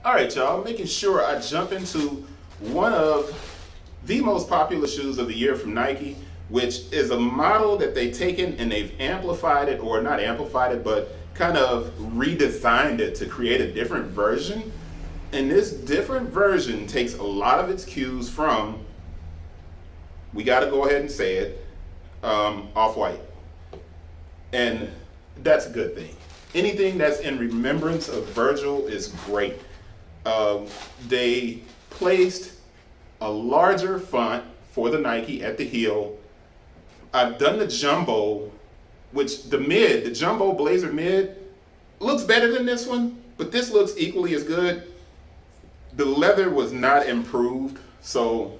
All right, y'all, making sure I jump into one of the most popular shoes of the year from Nike, which is a model that they've taken and they've amplified it, or not amplified it, but kind of redesigned it to create a different version. And this different version takes a lot of its cues from, we got to go ahead and say it, Off-White. And that's a good thing. Anything that's in remembrance of Virgil is great. They placed a larger font for the Nike at the heel. I've done the jumbo, which the jumbo blazer mid looks better than this one, but this looks equally as good. The leather was not improved, so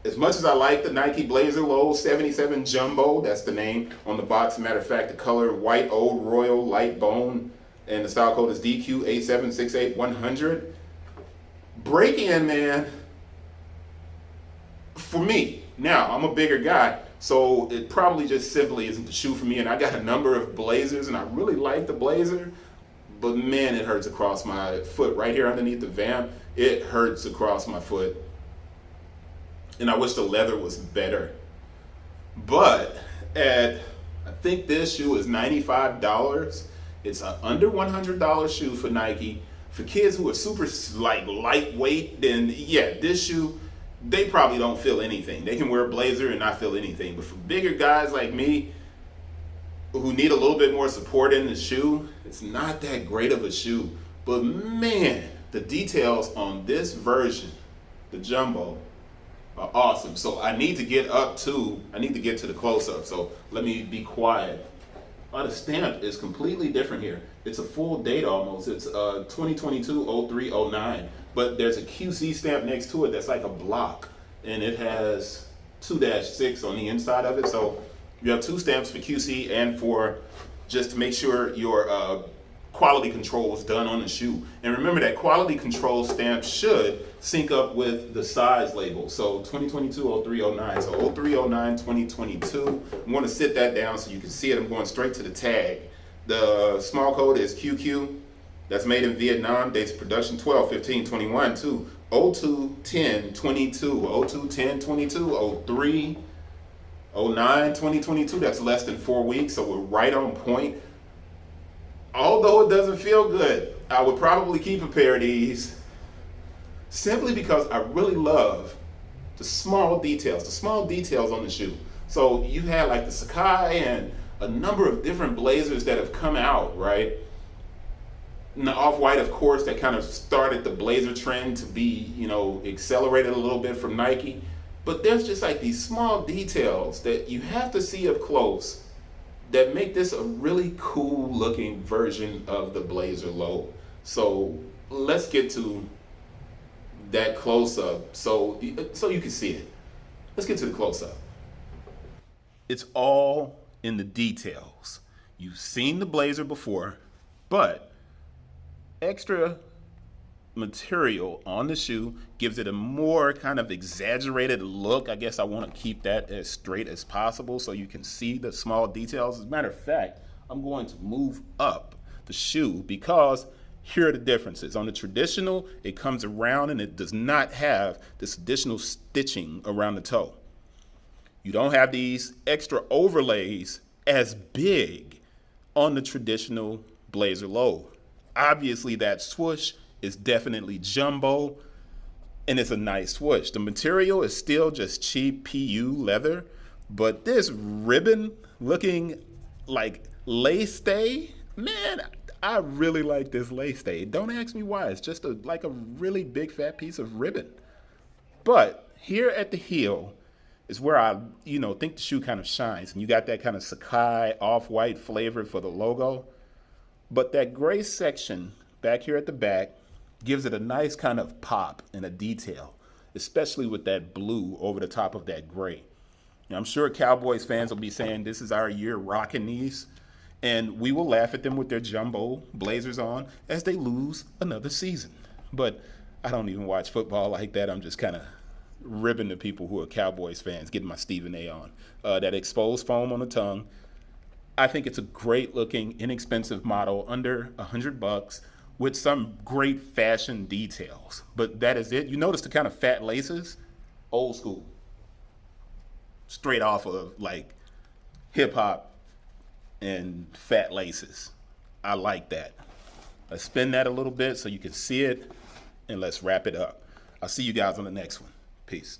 as much as I like the Nike Blazer Low 77 Jumbo, that's the name on the box. Matter of fact, the color white old royal light bone, and the style code is DQ8768-100. Break in, man. For me, now I'm a bigger guy, so it probably just simply isn't the shoe for me. And I got a number of Blazers, and I really like the Blazer, but man, it hurts across my foot right here underneath the vamp. It hurts across my foot. And I wish the leather was better. But I think this shoe is $95. It's an under $100 shoe for Nike. For kids who are super lightweight, then yeah, this shoe, they probably don't feel anything. They can wear a blazer and not feel anything. But for bigger guys like me, who need a little bit more support in the shoe, it's not that great of a shoe. But man, the details on this version, the Jumbo, are awesome. So I need to get to the close-up. So let me be quiet. The stamp is completely different here. It's a full date almost. It's 2022-03-09. But there's a QC stamp next to it that's like a block. And it has 2-6 on the inside of it. So you have two stamps for QC and for just to make sure your quality control is done on the shoe. And remember that quality control stamp should sync up with the size label. So 2022-03-09. So 03-09-2022. I'm going to sit that down so you can see it. I'm going straight to the tag. The small code is QQ. That's made in Vietnam. Dates of production 12/15/21 to 02/10/22. 02/10/22. 03/09/2022. That's less than 4 weeks. So we're right on point. Although it doesn't feel good, I would probably keep a pair of these simply because I really love the small details on the shoe. So you've had like the Sacai and a number of different Blazers that have come out, right? And the Off-White, of course, that kind of started the Blazer trend to be, accelerated a little bit from Nike. But there's just like these small details that you have to see up close that make this a really cool looking version of the Blazer Low. So let's get to that close up so you can see it. Let's get to the close up. It's all in the details. You've seen the Blazer before, but extra material on the shoe gives it a more kind of exaggerated look. I guess I want to keep that as straight as possible so you can see the small details. As a matter of fact, I'm going to move up the shoe because here are the differences. On the traditional, it comes around and it does not have this additional stitching around the toe. You don't have these extra overlays as big on the traditional Blazer Low. Obviously, that swoosh is definitely jumbo, and it's a nice swoosh. The material is still just cheap PU leather, but this ribbon looking like lace stay, man, I really like this lace stay. Don't ask me why. It's just like a really big fat piece of ribbon. But here at the heel is where I, think the shoe kind of shines, and you got that kind of Sacai off-white flavor for the logo. But that gray section back here at the back gives it a nice kind of pop and a detail, especially with that blue over the top of that gray. Now, I'm sure Cowboys fans will be saying this is our year rocking these, and we will laugh at them with their jumbo Blazers on as they lose another season. But I don't even watch football like that. I'm just kind of ribbing the people who are Cowboys fans, getting my Stephen A on. That exposed foam on the tongue. I think it's a great looking, inexpensive model, under $100, with some great fashion details. But that is it. You notice the kind of fat laces? Old school. Straight off of like hip hop and fat laces. I like that. Let's spin that a little bit so you can see it, and let's wrap it up. I'll see you guys on the next one. Peace.